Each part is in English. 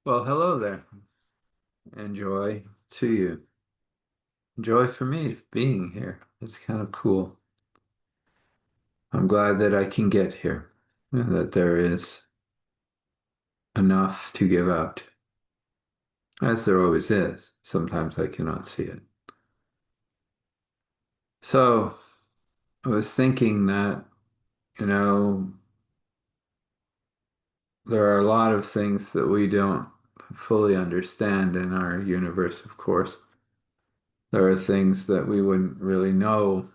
Well, hello there. Enjoy to you. Enjoy for me being here. It's kind of cool. I'm glad that I can get here and that there is enough to give out, as there always is. Sometimes I cannot see it. So I was thinking that, you know, there are a lot of things that we don't fully understand in our universe, of course. There are things that we wouldn't really know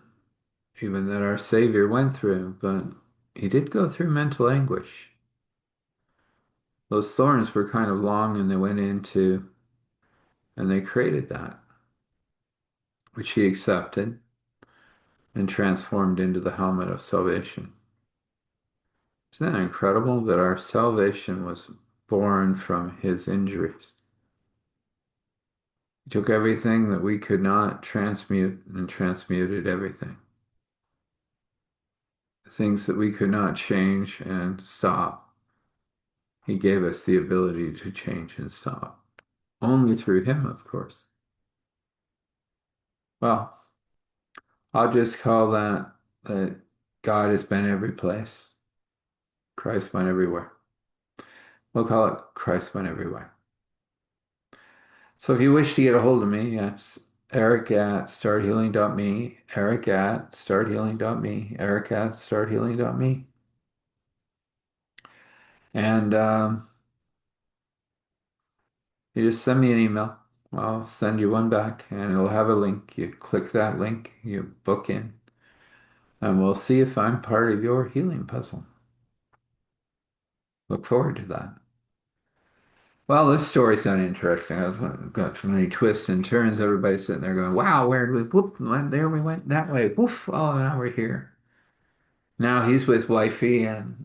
even that our Savior went through, but he did go through mental anguish. Those thorns were kind of long and they went into, and they created that, which he accepted and transformed into the helmet of salvation. Isn't that incredible that our salvation was born from his injuries? He took everything that we could not transmute and transmuted everything. Things that we could not change and stop. He gave us the ability to change and stop. Only through him, of course. Well, I'll just call that God has been every place. Christ went everywhere. We'll call it Christ went everywhere. So if you wish to get a hold of me, it's Eric at starthealing.me, Eric at starthealing.me, Eric at starthealing.me. And you just send me an email. I'll send you one back and it'll have a link. You click that link, you book in, and we'll see if I'm part of your healing puzzle. Look forward to that. Well, this story's kind of interesting. I've got so many twists and turns. Everybody's sitting there going, wow, where did we, whoop, there we went that way. Woof, oh, now we're here. Now he's with wifey and,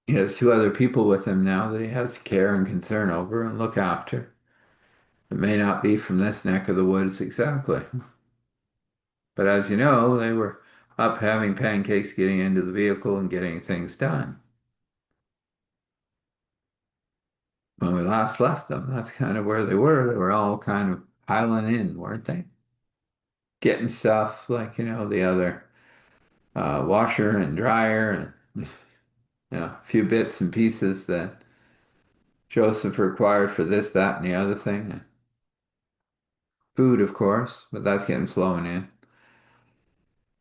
he has two other people with him now that he has to care and concern over and look after. It may not be from this neck of the woods exactly. But as you know, they were up having pancakes, getting into the vehicle and getting things done. When we last left them, that's kind of where they were. They were all kind of piling in, weren't they? Getting stuff like, the other washer and dryer and, a few bits and pieces that Joseph required for this, that, and the other thing. Food, of course, but that's getting flown in.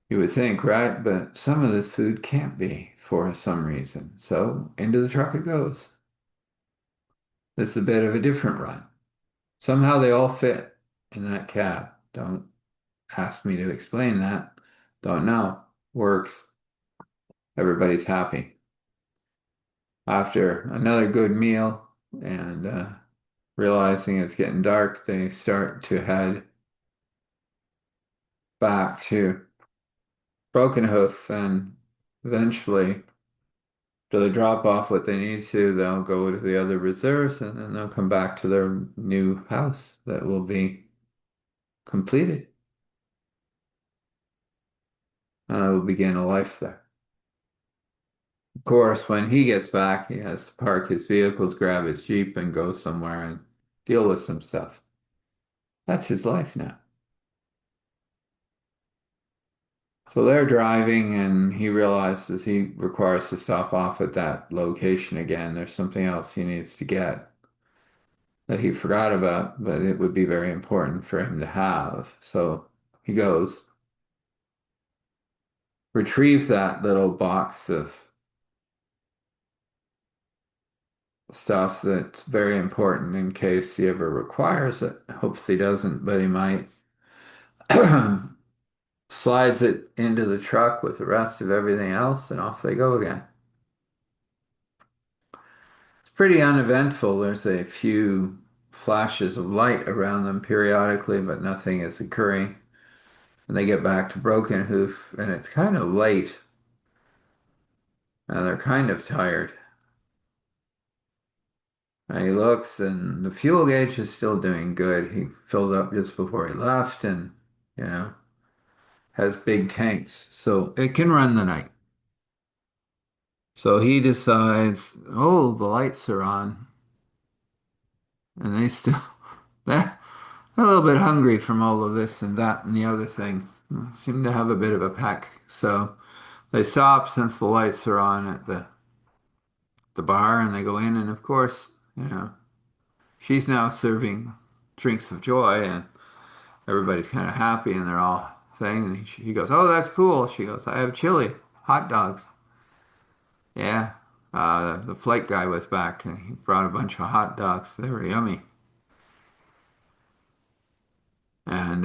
You would think, right? But some of this food can't be for some reason. So into the truck it goes. This is a bit of a different run. Somehow they all fit in that cab. Don't ask me to explain that. Don't know. Works. Everybody's happy. After another good meal and realizing it's getting dark, they start to head back to Broken Hoof and eventually, do they drop off what they need to, they'll go to the other reserves and then they'll come back to their new house that will be completed. And I will begin a life there. Of course, when he gets back, he has to park his vehicles, grab his Jeep, and go somewhere and deal with some stuff. That's his life now. So they're driving, and he realizes he requires to stop off at that location again. There's something else he needs to get that he forgot about, but it would be very important for him to have. So he goes, retrieves that little box of stuff that's very important in case he ever requires it. Hopes he doesn't, but he might. Slides it into the truck with the rest of everything else, and off they go again. It's pretty uneventful. There's a few flashes of light around them periodically, but nothing is occurring. And they get back to Broken Hoof, and it's kind of late, and they're kind of tired. And he looks, and the fuel gauge is still doing good. He filled up just before he left, and you know, has big tanks, so it can run the night. So he decides, oh, the lights are on. and they still they're a little bit hungry from all of this and that and the other thing. Seem to have a bit of a pack. So they stop since the lights are on at the bar and they go in and of course, you know, she's now serving drinks of joy and everybody's kind of happy and they're all saying, and he goes, "Oh, that's cool." She goes, "I have chili, hot dogs." Yeah. The flight guy was back and he brought a bunch of hot dogs. They were yummy. And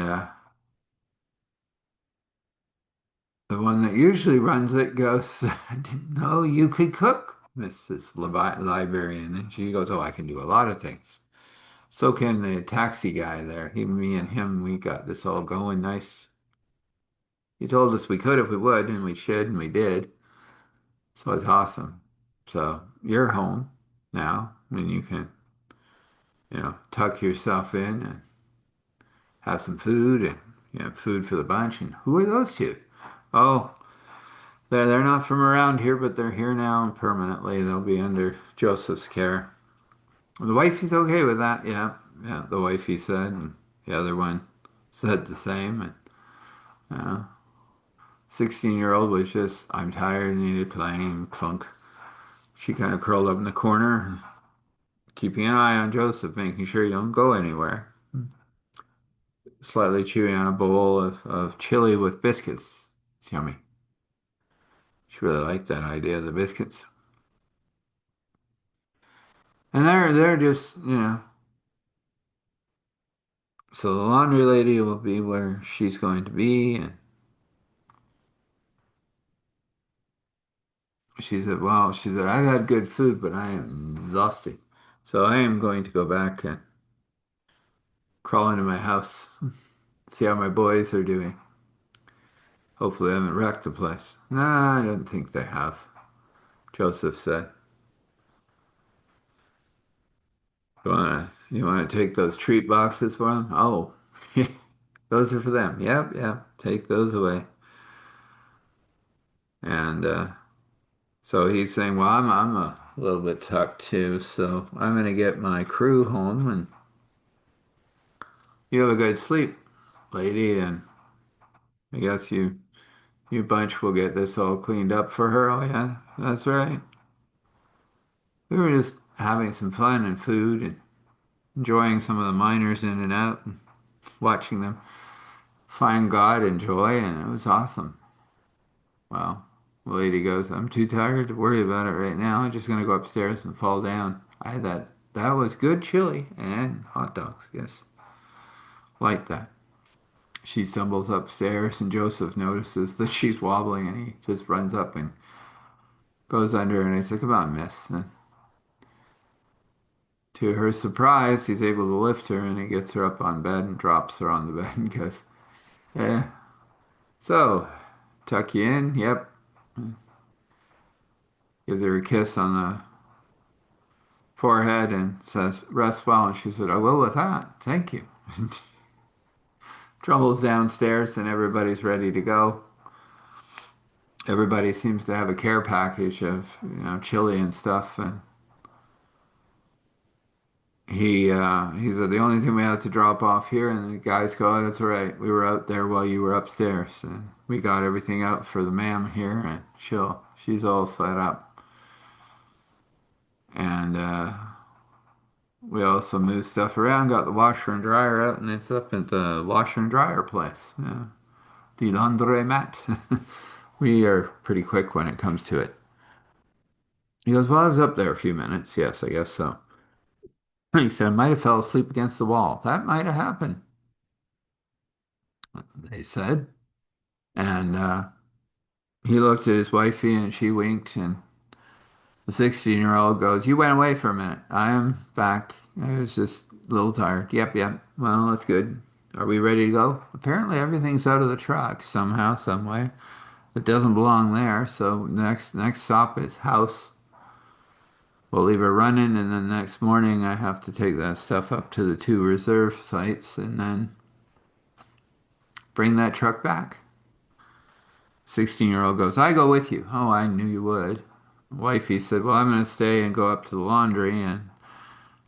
the one that usually runs it goes, "I didn't know you could cook, Mrs. Librarian." And she goes, "Oh, I can do a lot of things." So can the taxi guy there. Me and him, we got this all going nice. He told us we could if we would, and we should, and we did. So it's awesome. So you're home now, and you can, tuck yourself in and have some food and food for the bunch. And who are those two? Oh, they're not from around here, but they're here now and permanently. They'll be under Joseph's care. The wifey's okay with that. Yeah, yeah. The wifey said, and the other one said the same. And 16-year-old was just, "I'm tired, needed playing plunk." She kind of curled up in the corner, keeping an eye on Joseph, making sure he don't go anywhere. Slightly chewing on a bowl of chili with biscuits. It's yummy. She really liked that idea of the biscuits. And they're just, so the laundry lady will be where she's going to be. And she said, "I've had good food, but I am exhausted. So I am going to go back and crawl into my house, see how my boys are doing. Hopefully I haven't wrecked the place." "Nah, I don't think they have," Joseph said. You wanna take those treat boxes for them? Oh, those are for them. Yep, yep. Take those away. And so he's saying, "Well, I'm a little bit tucked too, so I'm gonna get my crew home and you have a good sleep, lady, and I guess you bunch will get this all cleaned up for her." "Oh yeah, that's right. We were just having some fun and food and enjoying some of the miners in and out and watching them find God and joy, and it was awesome." Well, the lady goes, "I'm too tired to worry about it right now. I'm just gonna go upstairs and fall down. I had that was good chili and hot dogs. Yes, like that." She stumbles upstairs and Joseph notices that she's wobbling and he just runs up and goes under and he said, "Come on, miss." And to her surprise, he's able to lift her and he gets her up on bed and drops her on the bed and goes, "Yeah, so tuck you in." Yep. Gives her a kiss on the forehead and says, "Rest well." And she said, "I will with that. Thank you." Trumbles downstairs and everybody's ready to go. Everybody seems to have a care package of, chili and stuff. And he said, "The only thing we have to drop off here." And the guys go, "Oh, that's all right. We were out there while you were upstairs. And we got everything out for the ma'am here and she's all set up." And we also moved stuff around, got the washer and dryer out, and it's up at the washer and dryer place. Yeah. The laundromat. We are pretty quick when it comes to it. He goes, "Well, I was up there a few minutes." "Yes, I guess so." He said, "I might have fell asleep against the wall." "That might have happened," they said. And he looked at his wifey and she winked. And the 16-year-old goes, "You went away for a minute. I am back. I was just a little tired." "Yep, yep. Well, that's good. Are we ready to go?" Apparently, everything's out of the truck somehow, some way. It doesn't belong there. So next stop is house. We'll leave her running, and then next morning I have to take that stuff up to the two reserve sites and then bring that truck back. 16-year-old goes, "I go with you." "Oh, I knew you would." Wifey said, "Well, I'm going to stay and go up to the laundry and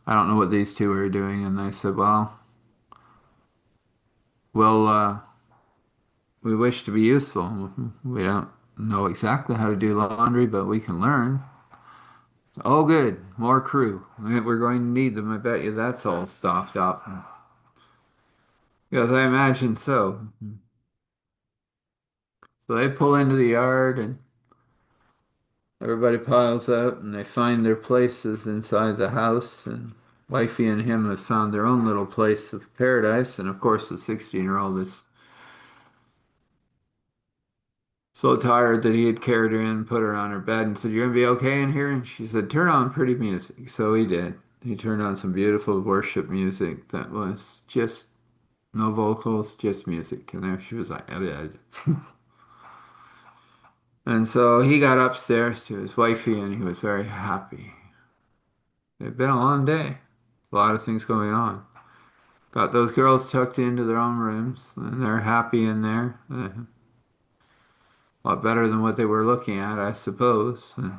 I don't know what these two were doing. And they said, well, we'll, we wish to be useful. We don't know exactly how to do laundry, but we can learn. Oh, good. More crew. We're going to need them. I bet you that's all stuffed up. Yes, I imagine so. So they pull into the yard and everybody piles out and they find their places inside the house. And Wifey and him have found their own little place of paradise. And of course, the 16-year-old is so tired that he had carried her in, put her on her bed, and said, "You're gonna be okay in here?" And she said, "Turn on pretty music." So he did. He turned on some beautiful worship music that was just no vocals, just music. And there she was like, "Eh." And so he got upstairs to his wifey and he was very happy. It had been a long day, a lot of things going on. Got those girls tucked into their own rooms and they're happy in there. A lot better than what they were looking at, I suppose. And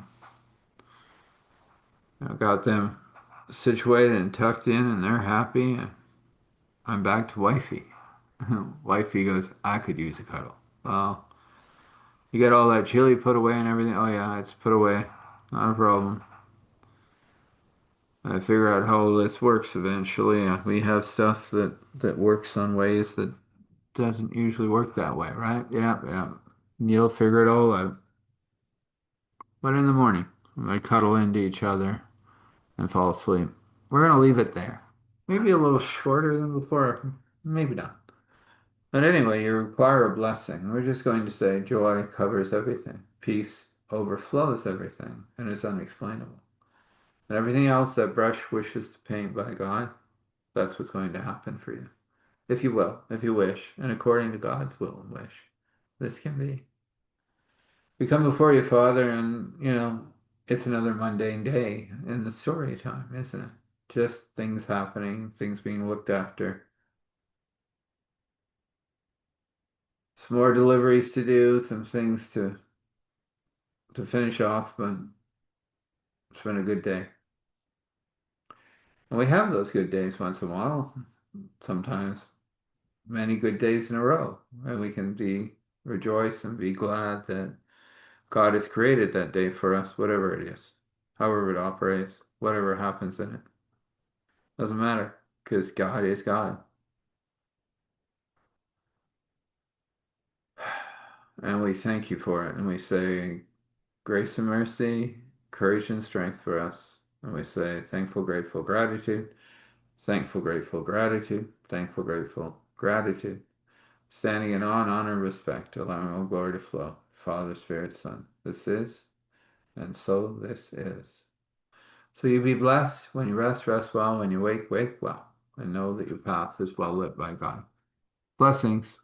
I got them situated and tucked in and they're happy. And I'm back to wifey. Wifey goes, I could use a cuddle. Well, you get all that chili put away and everything. Oh yeah, it's put away. Not a problem. I figure out how this works eventually. We have stuff that works on ways that doesn't usually work that way, right? Yeah, yeah. You'll figure it all out. But in the morning, we cuddle into each other and fall asleep. We're gonna leave it there. Maybe a little shorter than before. Maybe not. But anyway, you require a blessing. We're just going to say joy covers everything. Peace overflows everything and is unexplainable. And everything else that brush wishes to paint by God, that's what's going to happen for you. If you will, if you wish, and according to God's will and wish, this can be. We come before you, Father, and it's another mundane day in the story time, isn't it? Just things happening, things being looked after. Some more deliveries to do, some things to finish off, but it's been a good day. And we have those good days once in a while, sometimes many good days in a row, and we can be rejoice and be glad that God has created that day for us, whatever it is, however it operates, whatever happens in it. Doesn't matter, because God is God. And we thank you for it. And we say grace and mercy, courage and strength for us. And we say thankful, grateful, gratitude, thankful, grateful, gratitude, thankful, grateful, gratitude. Standing in awe and honor and respect, allowing all glory to flow. Father, Spirit, Son. This is, and so this is. So you be blessed. When you rest, rest well. When you wake, wake well. And know that your path is well lit by God. Blessings.